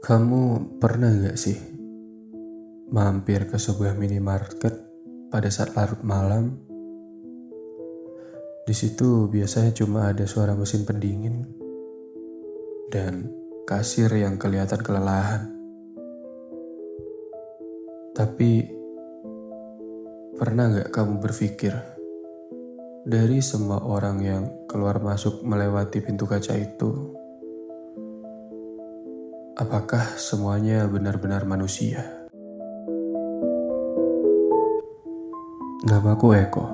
Kamu pernah gak sih mampir ke sebuah minimarket pada saat larut malam? Di situ biasanya cuma ada suara mesin pendingin dan kasir yang kelihatan kelelahan. Tapi pernah gak kamu berpikir, dari semua orang yang keluar masuk melewati pintu kaca itu, apakah semuanya benar-benar manusia? Namaku Eko.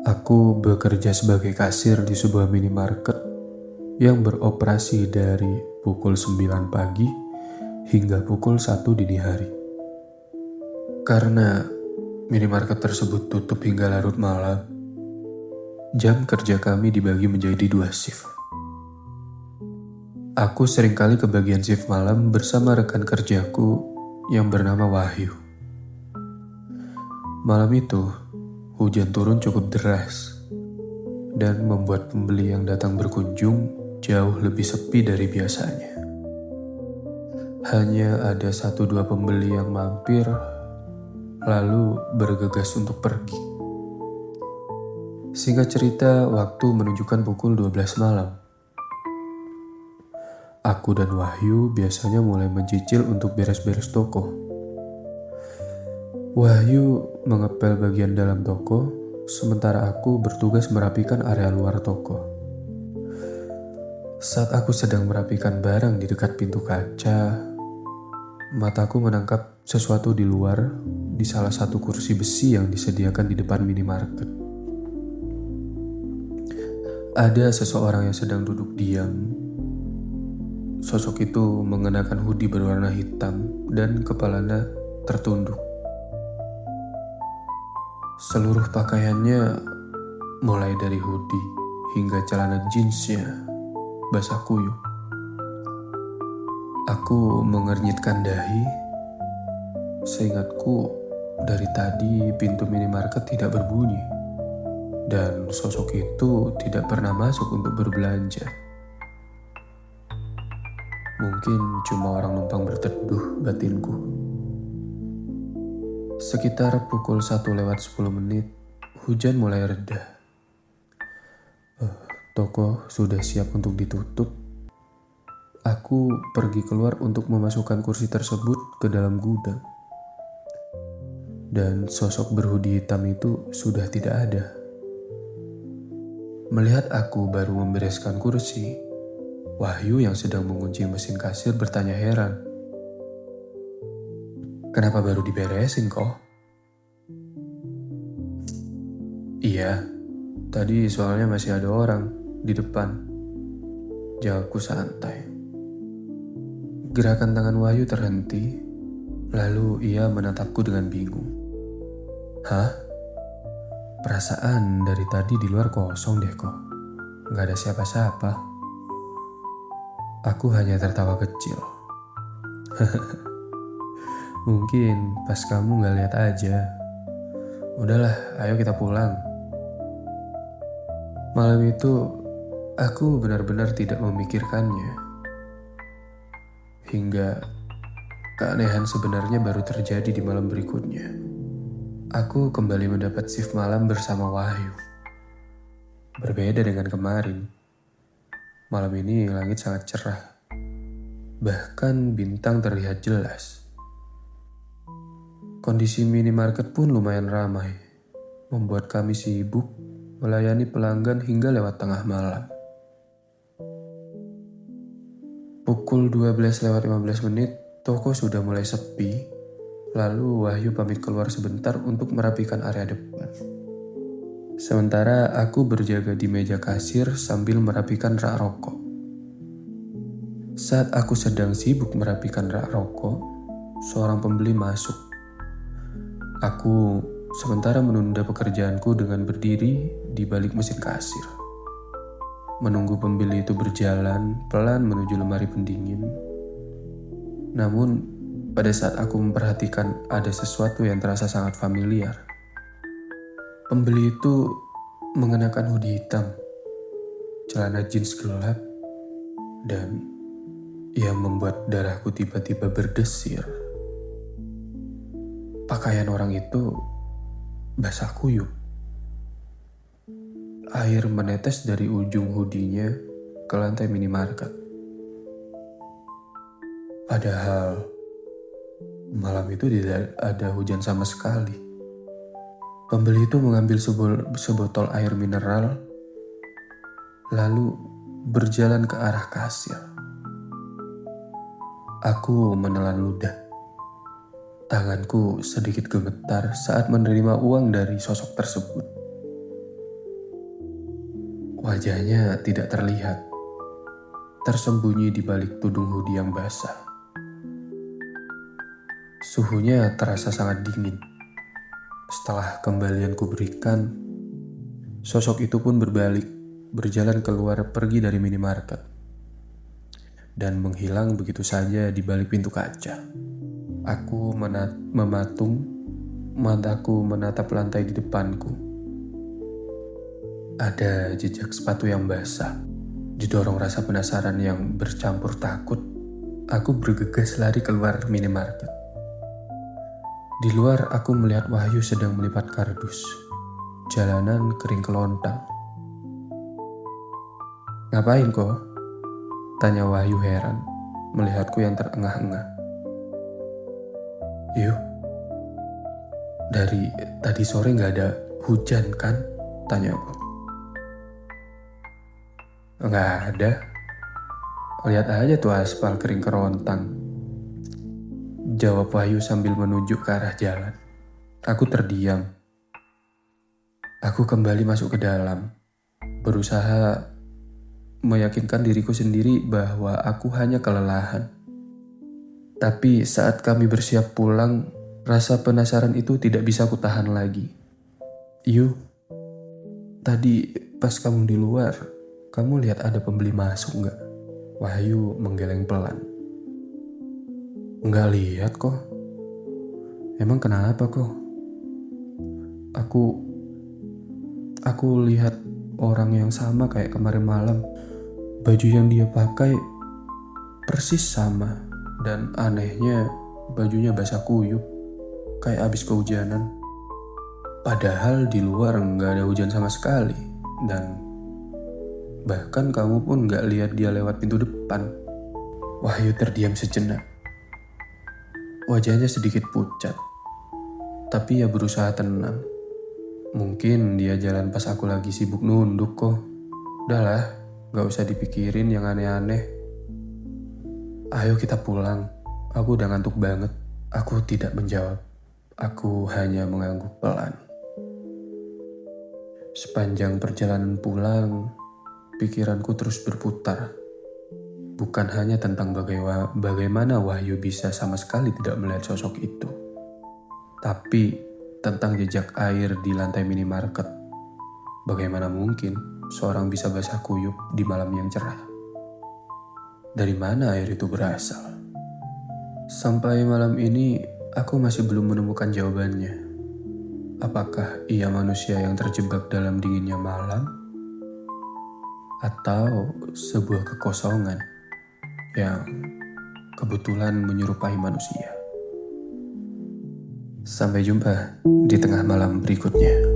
Aku bekerja sebagai kasir di sebuah minimarket yang beroperasi dari pukul 9 pagi hingga pukul 1 dini hari. Karena minimarket tersebut tutup hingga larut malam, jam kerja kami dibagi menjadi 2 shift. Aku seringkali kebagian shift malam bersama rekan kerjaku yang bernama Wahyu. Malam itu, hujan turun cukup deras dan membuat pembeli yang datang berkunjung jauh lebih sepi dari biasanya. Hanya ada 1-2 pembeli yang mampir, lalu bergegas untuk pergi. Singkat cerita, waktu menunjukkan pukul 12 malam. Aku dan Wahyu biasanya mulai mencicil untuk beres-beres toko. Wahyu mengepel bagian dalam toko, sementara aku bertugas merapikan area luar toko. Saat aku sedang merapikan barang di dekat pintu kaca, mataku menangkap sesuatu di luar di salah satu kursi besi yang disediakan di depan minimarket. Ada seseorang yang sedang duduk diam. Sosok itu mengenakan hoodie berwarna hitam dan kepalanya tertunduk. Seluruh pakaiannya, mulai dari hoodie hingga celana jeansnya, basah kuyup. Aku mengernyitkan dahi. Seingatku, dari tadi pintu minimarket tidak berbunyi, dan sosok itu tidak pernah masuk untuk berbelanja. Mungkin cuma orang numpang berteduh, batinku. Sekitar pukul 1:10, hujan mulai reda. Toko sudah siap untuk ditutup. Aku pergi keluar untuk memasukkan kursi tersebut ke dalam gudang. Dan sosok berhoodie hitam itu sudah tidak ada. Melihat aku baru membereskan kursi, Wahyu yang sedang mengunci mesin kasir bertanya heran. "Kenapa baru diberesin kok?" "Iya, tadi soalnya masih ada orang di depan," jawabku santai. Gerakan tangan Wahyu terhenti, lalu ia menatapku dengan bingung. "Hah? Perasaan dari tadi di luar kosong deh kok. Gak ada siapa-siapa." Aku hanya tertawa kecil. "Mungkin pas kamu gak lihat aja. Udahlah, ayo kita pulang." Malam itu, aku benar-benar tidak memikirkannya. Hingga keanehan sebenarnya baru terjadi di malam berikutnya. Aku kembali mendapat shift malam bersama Wahyu. Berbeda dengan kemarin. Malam ini langit sangat cerah. Bahkan bintang terlihat jelas. Kondisi minimarket pun lumayan ramai, membuat kami sibuk melayani pelanggan hingga lewat tengah malam. Pukul 12:15, toko sudah mulai sepi, lalu Wahyu pamit keluar sebentar untuk merapikan area depan. Sementara aku berjaga di meja kasir sambil merapikan rak rokok. Saat aku sedang sibuk merapikan rak rokok, seorang pembeli masuk. Aku sementara menunda pekerjaanku dengan berdiri di balik mesin kasir. Menunggu pembeli itu berjalan pelan menuju lemari pendingin. Namun, pada saat aku memperhatikan ada sesuatu yang terasa sangat familiar. Pembeli itu mengenakan hoodie hitam, celana jeans gelap, dan yang membuat darahku tiba-tiba berdesir. Pakaian orang itu basah kuyup. Air menetes dari ujung hoodie-nya ke lantai minimarket. Padahal malam itu tidak ada hujan sama sekali. Pembeli itu mengambil sebotol air mineral, lalu berjalan ke arah kasir. Aku menelan ludah. Tanganku sedikit gemetar saat menerima uang dari sosok tersebut. Wajahnya tidak terlihat, tersembunyi di balik tudung hoodie yang basah. Suhunya terasa sangat dingin. Setelah kembalian kuberikan, sosok itu pun berbalik, berjalan keluar pergi dari minimarket, dan menghilang begitu saja di balik pintu kaca. Aku mematung, mataku menatap lantai di depanku. Ada jejak sepatu yang basah. Didorong rasa penasaran yang bercampur takut, aku bergegas lari keluar minimarket. Di luar aku melihat Wahyu sedang melipat kardus. Jalanan kering kelontang. "Ngapain kok?" tanya Wahyu heran melihatku yang terengah-engah. "Yuk, dari tadi sore gak ada hujan kan?" tanya aku. "Nggak ada. Lihat aja tuh aspal kering kerontang," jawab Wahyu sambil menunjuk ke arah jalan. Aku terdiam. Aku kembali masuk ke dalam, berusaha meyakinkan diriku sendiri bahwa aku hanya kelelahan. Tapi saat kami bersiap pulang, rasa penasaran itu tidak bisa kutahan lagi. "Yu, tadi pas kamu di luar, kamu lihat ada pembeli masuk nggak?" Wahyu menggeleng pelan. "Nggak lihat kok." "Emang kenapa kok?" Aku lihat orang yang sama kayak kemarin malam. Baju yang dia pakai persis sama, dan anehnya bajunya basah kuyup, kayak abis kehujanan. Padahal di luar nggak ada hujan sama sekali, dan bahkan kamu pun nggak lihat dia lewat pintu depan." Wahyu terdiam sejenak. Wajahnya sedikit pucat, tapi ia berusaha tenang. "Mungkin dia jalan pas aku lagi sibuk nunduk kok. Udahlah, gak usah dipikirin yang aneh-aneh. Ayo kita pulang, aku udah ngantuk banget." Aku tidak menjawab. Aku hanya mengangguk pelan. Sepanjang perjalanan pulang, pikiranku terus berputar. Bukan hanya tentang bagaimana Wahyu bisa sama sekali tidak melihat sosok itu, tapi tentang jejak air di lantai minimarket. Bagaimana mungkin seorang bisa basah kuyup di malam yang cerah? Dari mana air itu berasal? Sampai malam ini, aku masih belum menemukan jawabannya. Apakah ia manusia yang terjebak dalam dinginnya malam? Atau sebuah kekosongan yang kebetulan menyerupai manusia? Sampai jumpa di tengah malam berikutnya.